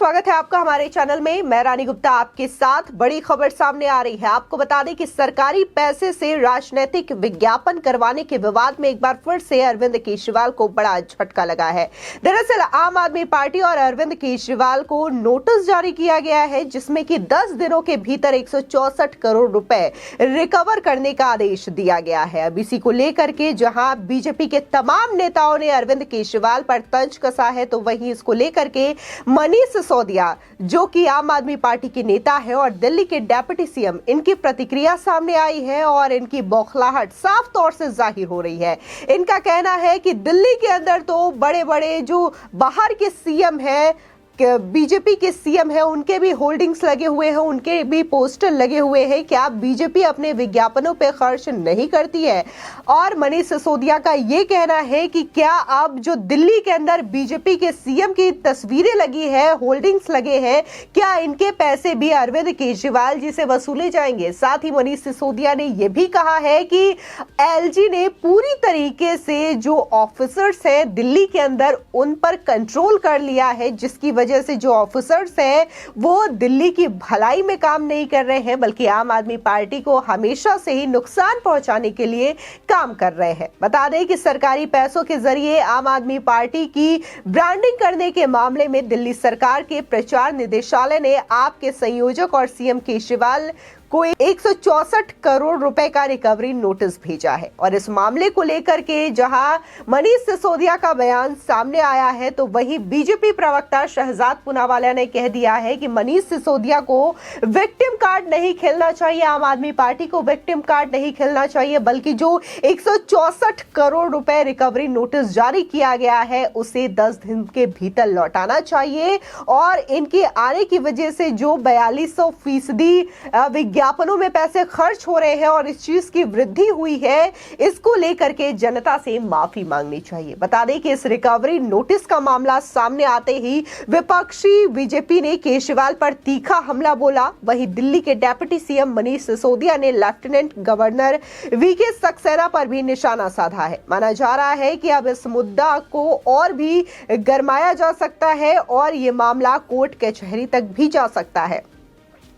स्वागत है आपका हमारे चैनल में। मैं रानी गुप्ता आपके साथ। बड़ी खबर सामने आ रही है। आपको बता दें कि सरकारी पैसे से राजनीतिक विज्ञापन करवाने के विवाद में एक बार फिर से अरविंद केजरीवाल को बड़ा झटका लगा है। दरअसल आम आदमी पार्टी और अरविंद केजरीवाल को नोटिस जारी किया गया है, जिसमें कि 10 दिनों के भीतर 164 करोड़ रुपए रिकवर करने का आदेश दिया गया है। अब इसी को लेकर के जहां बीजेपी के तमाम नेताओं ने अरविंद केजरीवाल पर तंज कसा है, तो वहीं इसको लेकर के मनीष सिसोदिया, जो कि आम आदमी पार्टी के नेता है और दिल्ली के डिप्टी सीएम, इनकी प्रतिक्रिया सामने आई है और इनकी बौखलाहट साफ तौर से जाहिर हो रही है। इनका कहना है कि दिल्ली के अंदर तो बड़े बड़े जो बाहर के सीएम हैं, बीजेपी के सीएम है, उनके भी होल्डिंग्स लगे हुए हैं, उनके भी पोस्टर लगे हुए हैं। क्या बीजेपी अपने विज्ञापनों पे खर्च नहीं करती है? और मनीष सिसोदिया का ये कहना है कि क्या अब जो दिल्ली के अंदर बीजेपी के सीएम की तस्वीरें लगी है, होल्डिंग्स लगे हैं, क्या इनके पैसे भी अरविंद केजरीवाल जी से वसूले जाएंगे? साथ ही मनीष सिसोदिया ने यह भी कहा है कि एलजी ने पूरी तरीके से जो ऑफिसर्स हैं दिल्ली के अंदर, उन पर कंट्रोल कर लिया है, जिसकी वजह से जो ऑफिसर्स हैं वो दिल्ली की भलाई में काम नहीं कर रहे हैं, बल्कि आम आदमी पार्टी को हमेशा से ही नुकसान पहुंचाने के लिए काम कर रहे हैं। बता दें कि सरकारी पैसों के जरिए आम आदमी पार्टी की ब्रांडिंग करने के मामले में दिल्ली सरकार के प्रचार निदेशालय ने आपके संयोजक और सीएम केजरीवाल को 164 करोड़ रुपए का रिकवरी नोटिस भेजा है। और इस मामले को लेकर के जहां मनीष सिसोदिया का बयान सामने आया है, तो वहीं बीजेपी प्रवक्ता शहजाद पूनावाला ने कह दिया है कि मनीष सिसोदिया को विक्टिम कार्ड नहीं खेलना चाहिए, आम आदमी पार्टी को विक्टिम कार्ड नहीं खेलना चाहिए, बल्कि जो 164 करोड़ रुपए रिकवरी नोटिस जारी किया गया है उसे 10 दिन के भीतर लौटाना चाहिए। और इनके आने की वजह से जो 42% विज्ञापनों में पैसे खर्च हो रहे हैं और इस चीज की वृद्धि हुई है, इसको लेकर के जनता से माफी मांगनी चाहिए। बता दें कि इस रिकवरी नोटिस का मामला सामने आते ही विपक्षी बीजेपी ने केजरीवाल पर तीखा हमला बोला। वहीं दिल्ली के डिप्टी सीएम मनीष सिसोदिया ने लेफ्टिनेंट गवर्नर वीके सक्सेना पर भी निशाना साधा है। माना जा रहा है कि अब इस मुद्दा को और भी गरमाया जा सकता है और ये मामला कोर्ट कचहरी तक भी जा सकता है।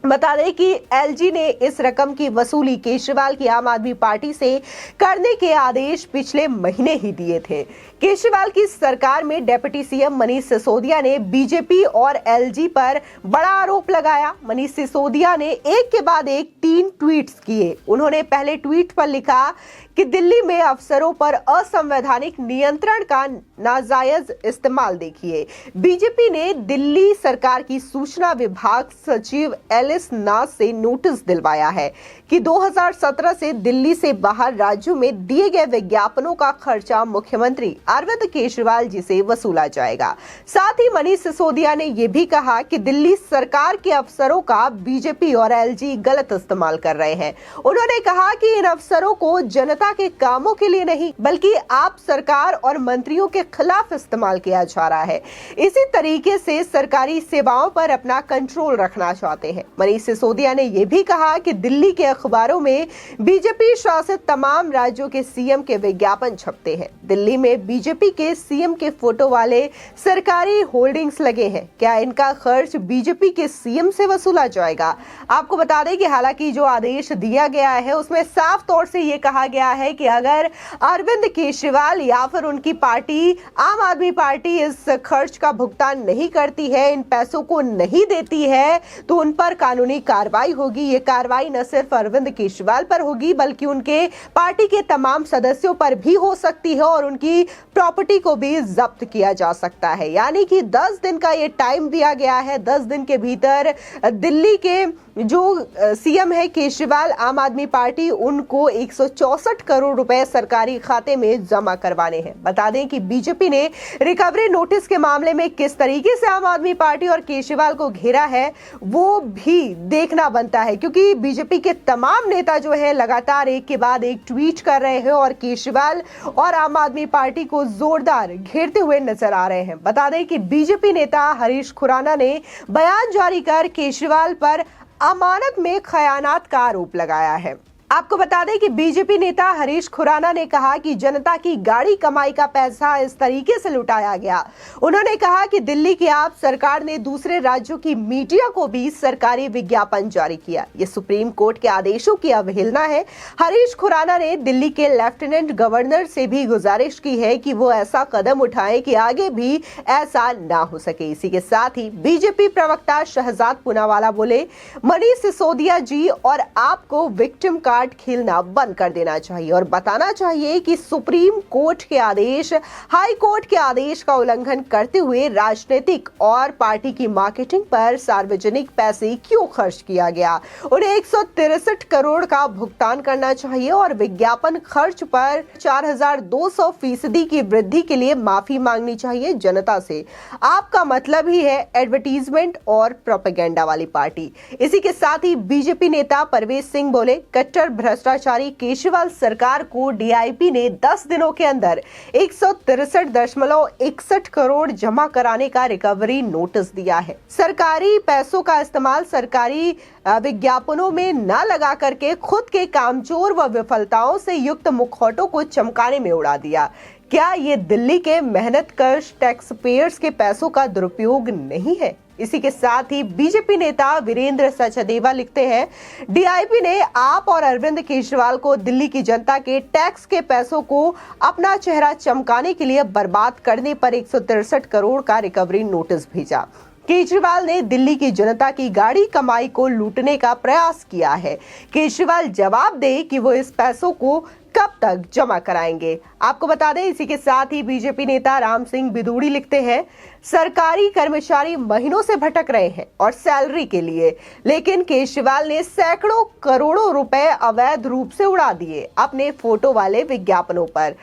बता दें कि एलजी ने इस रकम की वसूली केजरीवाल की आम आदमी पार्टी से करने के आदेश पिछले महीने ही दिए थे। केजरीवाल की सरकार में डिप्टी सीएम मनीष सिसोदिया ने बीजेपी और एलजी पर बड़ा आरोप लगाया। मनीष सिसोदिया ने एक के बाद एक 3 ट्वीट्स किए। उन्होंने पहले ट्वीट पर लिखा कि दिल्ली में अफसरों पर असंवैधानिक नियंत्रण का नाजायज इस्तेमाल देखिए। बीजेपी ने दिल्ली सरकार की सूचना विभाग सचिव एलिस नाथ से नोटिस दिलवाया है कि 2017 से दिल्ली से बाहर राज्यों में दिए गए विज्ञापनों का खर्चा मुख्यमंत्री अरविंद केजरीवाल जी से वसूला जाएगा। साथ ही मनीष सिसोदिया ने यह भी कहा कि दिल्ली सरकार के अफसरों का बीजेपी और एलजी गलत इस्तेमाल कर रहे हैं। उन्होंने कहा कि इन अफसरों को जनता के कामों के लिए नहीं, बल्कि आप सरकार और मंत्रियों के खिलाफ इस्तेमाल किया जा रहा है। इसी तरीके से सरकारी सेवाओं पर अपना कंट्रोल रखना चाहते हैं। मनीष सिसोदिया ने यह भी कहा कि दिल्ली के अखबारों में बीजेपी शासित तमाम राज्यों के सीएम के विज्ञापन छपते हैं। दिल्ली में बीजेपी के सीएम के फोटो वाले सरकारी होल्डिंग्स लगे हैं। क्या इनका खर्च बीजेपी के सीएम से वसूला जाएगा? आपको बता दें कि हालांकि जो आदेश दिया गया है उसमें साफ तौर से यह कहा गया है कि अगर अरविंद केजरीवाल या फिर उनकी पार्टी आम आदमी पार्टी इस खर्च का भुगतान नहीं करती है, इन पैसों को नहीं देती है, तो उन पर कानूनी कार्रवाई होगी। ये कार्रवाई न सिर्फ अरविंद केजरीवाल पर होगी, बल्कि उनके पार्टी के तमाम सदस्यों पर भी हो सकती है और उनकी प्रॉपर्टी को भी जब्त किया जा सकता है। यानी कि 10 दिन का ये टाइम दिया गया है। 10 दिन के भीतर दिल्ली के जो सीएम है केजरीवाल, आम आदमी पार्टी, उनको 164 करोड़ रुपए सरकारी खाते में जमा करवाने हैं। बता दें कि बीजेपी ने रिकवरी नोटिस के मामले में किस तरीके से आम आदमी पार्टी और केजरीवाल को घेरा है वो भी देखना बनता है, क्योंकि बीजेपी के तमाम नेता जो है लगातार एक के बाद एक ट्वीट कर रहे हैं और केजरीवाल और आम आदमी पार्टी को जोरदार घेरते हुए नजर आ रहे हैं। बता दें कि बीजेपी नेता हरीश खुराना ने बयान जारी कर केजरीवाल पर अमानत में खयानात का आरोप लगाया है। आपको बता दें कि बीजेपी नेता हरीश खुराना ने कहा कि जनता की गाड़ी कमाई का पैसा इस तरीके से लुटाया गया। उन्होंने कहा कि दिल्ली की आप सरकार ने दूसरे राज्यों की मीडिया को भी सरकारी विज्ञापन जारी किया। ये सुप्रीम कोर्ट के आदेशों की अवहेलना है। हरीश खुराना ने दिल्ली के लेफ्टिनेंट गवर्नर से भी गुजारिश की है कि वो ऐसा कदम उठाएं कि आगे भी ऐसा ना हो सके। इसी के साथ ही बीजेपी प्रवक्ता शहजाद पूनावाला बोले, मनीष सिसोदिया जी और आपको विक्टिम कार्ड खेलना बंद कर देना चाहिए और बताना चाहिए कि सुप्रीम कोर्ट के आदेश, हाई कोर्ट के आदेश का उल्लंघन करते हुए राजनीतिक और पार्टी की मार्केटिंग पर सार्वजनिक पैसे क्यों खर्च किया गया। उन्हें 163 करोड़ का भुगतान करना चाहिए और विज्ञापन खर्च पर 4200% की वृद्धि के लिए माफी मांगनी चाहिए जनता से। आपका मतलब ही है एडवर्टीजमेंट और प्रोपेगेंडा वाली पार्टी। इसी के साथ ही बीजेपी नेता परवेज सिंह बोले, कट्टर भ्रष्टाचारी केजरीवाल सरकार को डीआईपी ने 10 दिनों के अंदर 163.61 करोड़ जमा कराने का रिकवरी नोटिस दिया है। सरकारी पैसों का इस्तेमाल सरकारी विज्ञापनों में न लगा करके खुद के कामचोर व विफलताओं से युक्त मुखौटों को चमकाने में उड़ा दिया। क्या ये दिल्ली के मेहनतकश टैक्स पेयर्स के पैसों का दुरुपयोग नहीं है? इसी के साथ ही बीजेपी नेता वीरेंद्र सचदेवा लिखते हैं, डीआईपी ने आप और अरविंद केजरीवाल को दिल्ली की जनता के टैक्स के पैसों को अपना चेहरा चमकाने के लिए बर्बाद करने पर 163 करोड़ का रिकवरी नोटिस भेजा। केजरीवाल ने दिल्ली की जनता की गाड़ी कमाई को लूटने का प्रयास किया है। केजरीवाल जवाब दे कि वो इस पैसों को कब तक जमा कराएंगे। आपको बता दें, इसी के साथ ही बीजेपी नेता राम सिंह बिदूड़ी लिखते हैं, सरकारी कर्मचारी महीनों से भटक रहे हैं और सैलरी के लिए, लेकिन केजरीवाल ने सैकड़ों करोड़ों रुपए अवैध रूप से उड़ा दिए अपने फोटो वाले विज्ञापनों पर।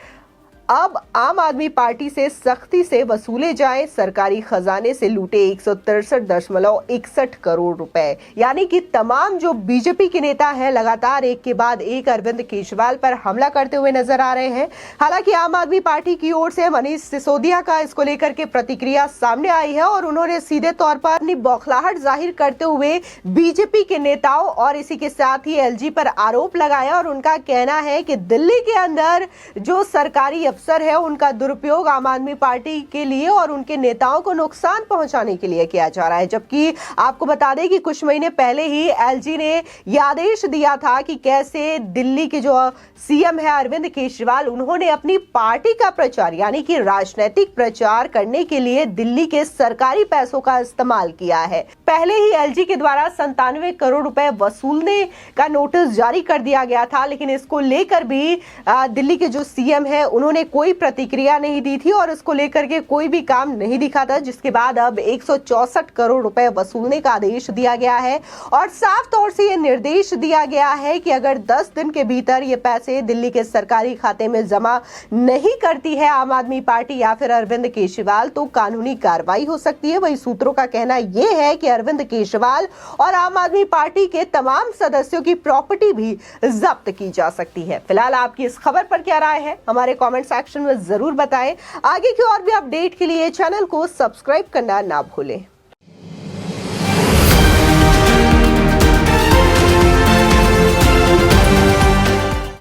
अब आम आदमी पार्टी से सख्ती से वसूले जाएं सरकारी खजाने से लूटे 163.61 करोड़ रुपए। यानी कि तमाम जो बीजेपी के नेता हैं लगातार एक के बाद एक अरविंद केजरीवाल पर हमला करते हुए नजर आ रहे हैं। हालांकि आम आदमी पार्टी की ओर से मनीष सिसोदिया का इसको लेकर के प्रतिक्रिया सामने आई है और उन्होंने सीधे तौर पर अपनी बौखलाहट जाहिर करते हुए बीजेपी के नेताओं और इसी के साथ ही एलजी पर आरोप लगाया और उनका कहना है कि दिल्ली के अंदर जो सरकारी अफसर है उनका दुरुपयोग आम आदमी पार्टी के लिए और उनके नेताओं को नुकसान पहुंचाने के लिए किया जा रहा है। जबकि आपको बता दें कि कुछ महीने पहले ही एलजी ने यह आदेश दिया था कि कैसे दिल्ली के जो सीएम है अरविंद केजरीवाल, उन्होंने अपनी पार्टी का प्रचार यानी कि राजनीतिक प्रचार करने के लिए दिल्ली के सरकारी पैसों का इस्तेमाल किया है। पहले ही एलजी के द्वारा 97 करोड़ रुपए वसूलने का नोटिस जारी कर दिया गया था, लेकिन इसको लेकर भी दिल्ली के जो सीएम है उन्होंने कोई प्रतिक्रिया नहीं दी थी और इसको लेकर के कोई भी काम नहीं दिखा था, जिसके बाद अब 164 करोड़ रुपए वसूलने का आदेश दिया गया है और साफ तौर से यह निर्देश दिया गया है कि अगर 10 दिन के भीतर ये पैसे दिल्ली के सरकारी खाते में जमा नहीं करती है आम आदमी पार्टी या फिर अरविंद केजरीवाल तो कानूनी कार्रवाई हो सकती है। वही सूत्रों का कहना यह है कि अरविंद केजरीवाल और आम आदमी पार्टी के तमाम सदस्यों की प्रॉपर्टी भी जब्त की जा सकती है। फिलहाल आपकी इस खबर पर क्या राय है हमारे कमेंट सेक्शन में जरूर बताएं। आगे की और भी अपडेट के लिए चैनल को सब्सक्राइब करना ना भूलें।